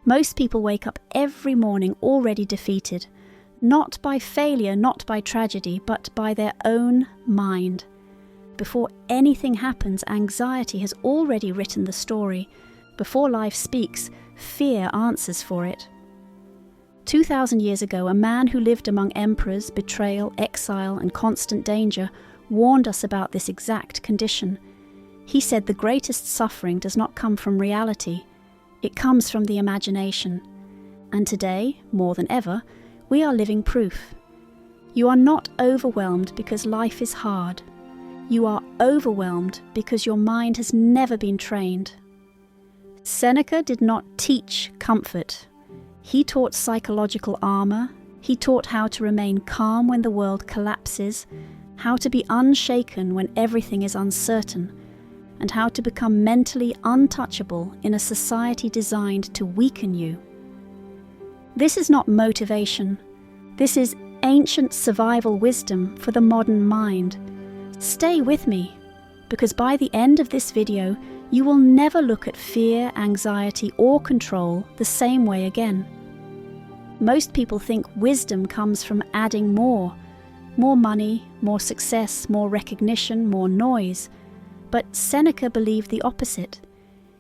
Most people wake up every morning already defeated, not by failure, not by tragedy, but by their own mind. Before anything happens, anxiety has already written the story. Before life speaks, fear answers for it. 2,000 years ago, a man who lived among emperors, betrayal, exile, and constant danger warned us about this exact condition. He said the greatest suffering does not come from reality, it comes from the imagination. And today, more than ever, we are living proof. You are not overwhelmed because life is hard. You are overwhelmed because your mind has never been trained. Seneca did not teach comfort. He taught psychological armor. He taught how to remain calm when the world collapses, how to be unshaken when everything is uncertain, and how to become mentally untouchable in a society designed to weaken you. This is not motivation. This is ancient survival wisdom for the modern mind. Stay with me, because by the end of this video, you will never look at fear, anxiety, or control the same way again. Most people think wisdom comes from adding more money, more success, more recognition, more noise. But Seneca believed the opposite.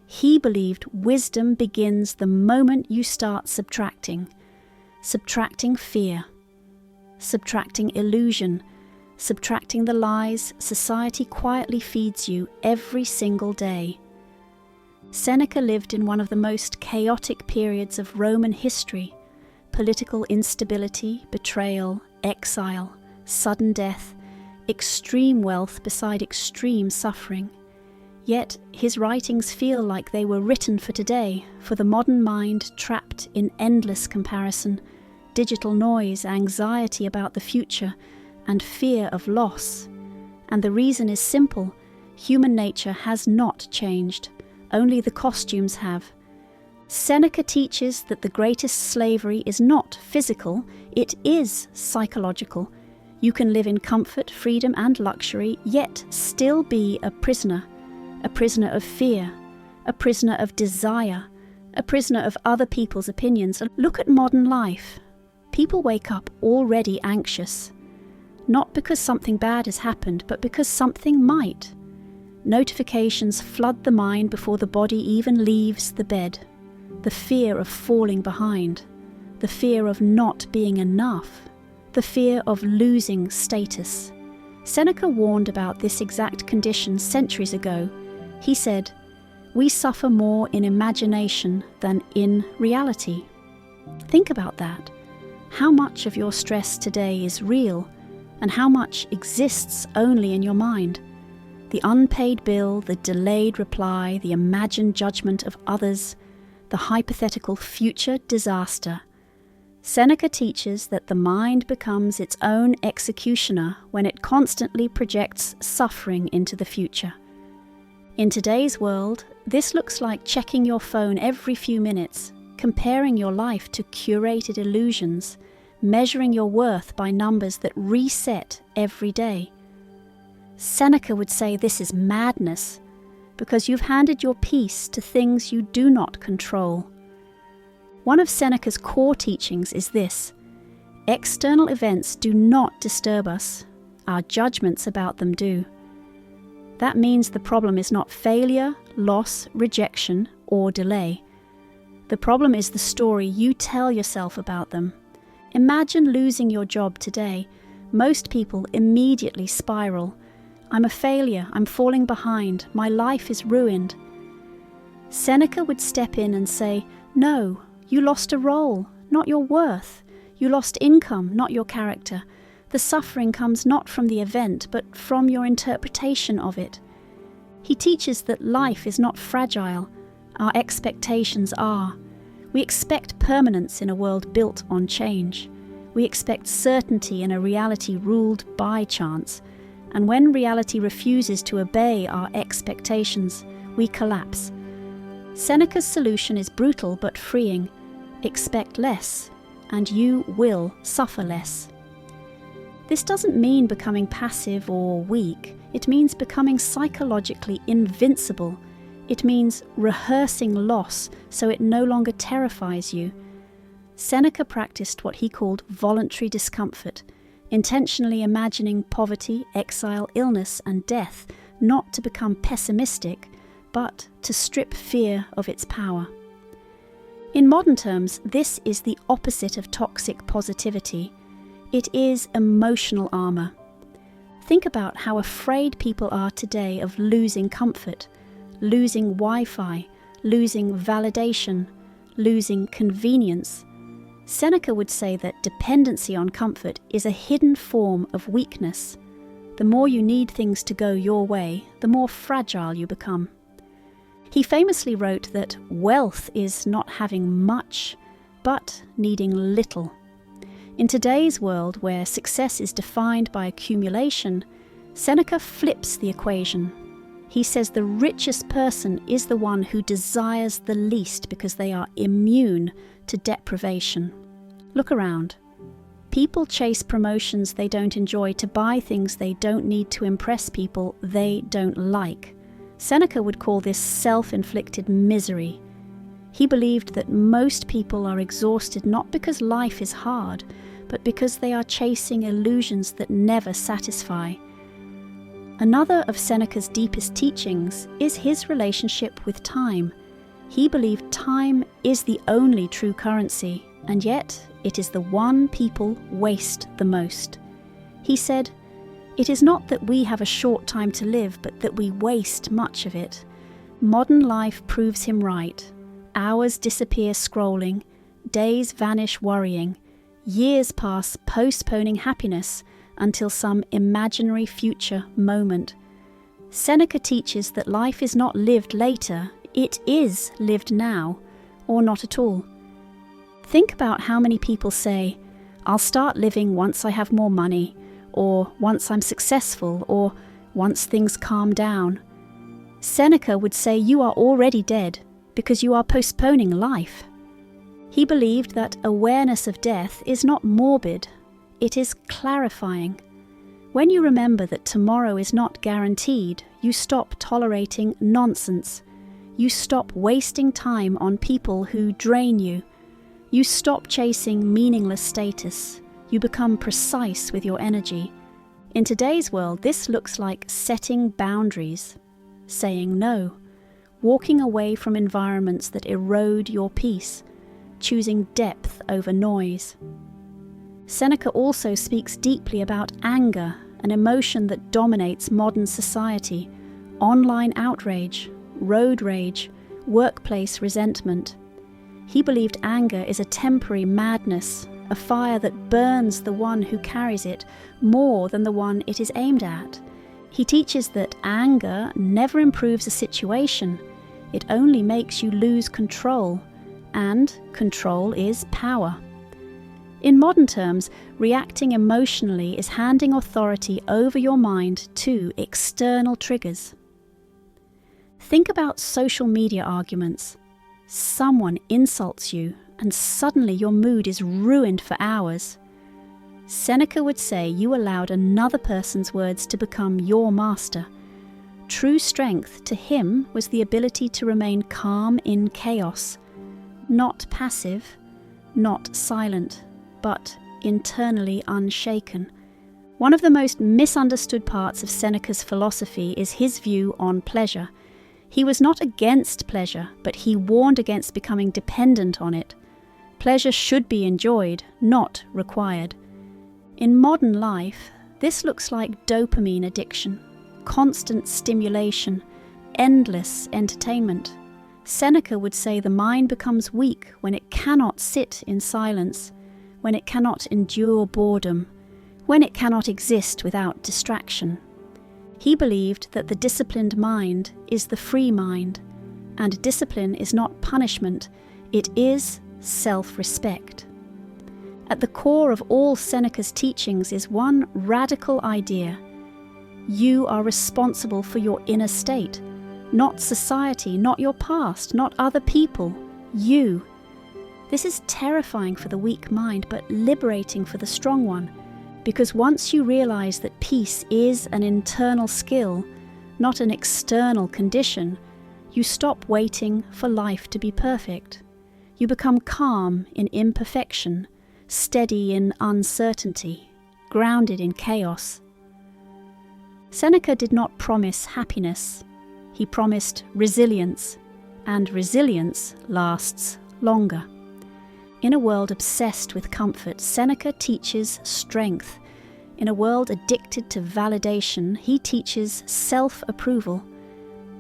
He believed wisdom begins the moment you start subtracting. Subtracting fear, subtracting illusion, subtracting the lies society quietly feeds you every single day. Seneca lived in one of the most chaotic periods of Roman history: political instability, betrayal, exile, sudden death, extreme wealth beside extreme suffering. Yet his writings feel like they were written for today, for the modern mind trapped in endless comparison, digital noise, anxiety about the future, and fear of loss. And the reason is simple: human nature has not changed, only the costumes have. Seneca teaches that the greatest slavery is not physical, it is psychological. You can live in comfort, freedom, and luxury, yet still be a prisoner of fear, a prisoner of desire, a prisoner of other people's opinions. Look at modern life. People wake up already anxious, not because something bad has happened, but because something might. Notifications flood the mind before the body even leaves the bed. The fear of falling behind, the fear of not being enough, the fear of losing status. Seneca warned about this exact condition centuries ago. He said, "We suffer more in imagination than in reality." Think about that. How much of your stress today is real, and how much exists only in your mind? The unpaid bill, the delayed reply, the imagined judgment of others, the hypothetical future disaster. Seneca teaches that the mind becomes its own executioner when it constantly projects suffering into the future. In today's world, this looks like checking your phone every few minutes, comparing your life to curated illusions, measuring your worth by numbers that reset every day. Seneca would say this is madness, because you've handed your peace to things you do not control. One of Seneca's core teachings is this: external events do not disturb us, our judgments about them do. That means the problem is not failure, loss, rejection, or delay. The problem is the story you tell yourself about them. Imagine losing your job today. Most people immediately spiral. I'm a failure, I'm falling behind, my life is ruined. Seneca would step in and say, no, you lost a role, not your worth. You lost income, not your character. The suffering comes not from the event, but from your interpretation of it. He teaches that life is not fragile. Our expectations are. We expect permanence in a world built on change. We expect certainty in a reality ruled by chance. And when reality refuses to obey our expectations, we collapse. Seneca's solution is brutal but freeing. Expect less, and you will suffer less. This doesn't mean becoming passive or weak. It means becoming psychologically invincible. It means rehearsing loss so it no longer terrifies you. Seneca practiced what he called voluntary discomfort, intentionally imagining poverty, exile, illness, and death, not to become pessimistic, but to strip fear of its power. In modern terms, this is the opposite of toxic positivity. It is emotional armor. Think about how afraid people are today of losing comfort, losing Wi-Fi, losing validation, losing convenience. Seneca would say that dependency on comfort is a hidden form of weakness. The more you need things to go your way, the more fragile you become. He famously wrote that wealth is not having much, but needing little. In today's world, where success is defined by accumulation, Seneca flips the equation. He says the richest person is the one who desires the least because they are immune to deprivation. Look around. People chase promotions they don't enjoy to buy things they don't need to impress people they don't like. Seneca would call this self-inflicted misery. He believed that most people are exhausted not because life is hard, but because they are chasing illusions that never satisfy. Another of Seneca's deepest teachings is his relationship with time. He believed time is the only true currency, and yet it is the one people waste the most. He said, "It is not that we have a short time to live, but that we waste much of it." Modern life proves him right. Hours disappear scrolling, days vanish worrying, years pass postponing happiness until some imaginary future moment. Seneca teaches that life is not lived later, it is lived now, or not at all. Think about how many people say, "I'll start living once I have more money," or "once I'm successful," or "once things calm down." Seneca would say you are already dead because you are postponing life. He believed that awareness of death is not morbid, it is clarifying. When you remember that tomorrow is not guaranteed, you stop tolerating nonsense. You stop wasting time on people who drain you. You stop chasing meaningless status. You become precise with your energy. In today's world, this looks like setting boundaries, saying no, walking away from environments that erode your peace, choosing depth over noise. Seneca also speaks deeply about anger, an emotion that dominates modern society, online outrage, road rage, workplace resentment. He believed anger is a temporary madness, a fire that burns the one who carries it more than the one it is aimed at. He teaches that anger never improves a situation, it only makes you lose control, and control is power. In modern terms, reacting emotionally is handing authority over your mind to external triggers. Think about social media arguments. Someone insults you, and suddenly your mood is ruined for hours. Seneca would say you allowed another person's words to become your master. True strength to him was the ability to remain calm in chaos, not passive, not silent, but internally unshaken. One of the most misunderstood parts of Seneca's philosophy is his view on pleasure. He was not against pleasure, but he warned against becoming dependent on it. Pleasure should be enjoyed, not required. In modern life, this looks like dopamine addiction, constant stimulation, endless entertainment. Seneca would say the mind becomes weak when it cannot sit in silence, when it cannot endure boredom, when it cannot exist without distraction. He believed that the disciplined mind is the free mind, and discipline is not punishment, it is self-respect. At the core of all Seneca's teachings is one radical idea. You are responsible for your inner state, not society, not your past, not other people, you. This is terrifying for the weak mind, but liberating for the strong one, because once you realize that peace is an internal skill, not an external condition, You stop waiting for life to be perfect. You become calm in imperfection, steady in uncertainty, grounded in chaos. Seneca did not promise happiness. He promised resilience, and resilience lasts longer. In a world obsessed with comfort, Seneca teaches strength. In a world addicted to validation, he teaches self-approval.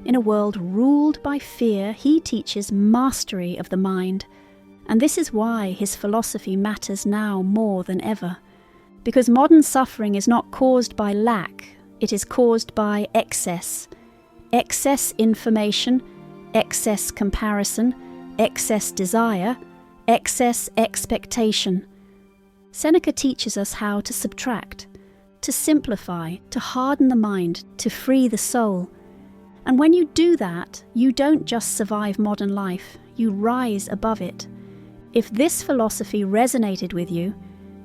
In a world ruled by fear, he teaches mastery of the mind. And this is why his philosophy matters now more than ever. Because modern suffering is not caused by lack, it is caused by excess. Excess information, excess comparison, excess desire, excess expectation. Seneca teaches us how to subtract, to simplify, to harden the mind, to free the soul. And when you do that, you don't just survive modern life, you rise above it. If this philosophy resonated with you,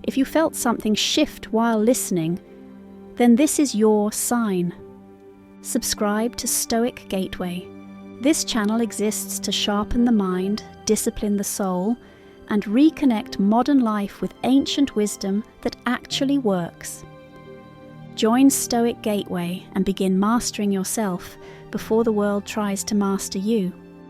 if you felt something shift while listening, then this is your sign. Subscribe to Stoic Gateway. This channel exists to sharpen the mind, discipline the soul, and reconnect modern life with ancient wisdom that actually works. Join Stoic Gateway and begin mastering yourself before the world tries to master you.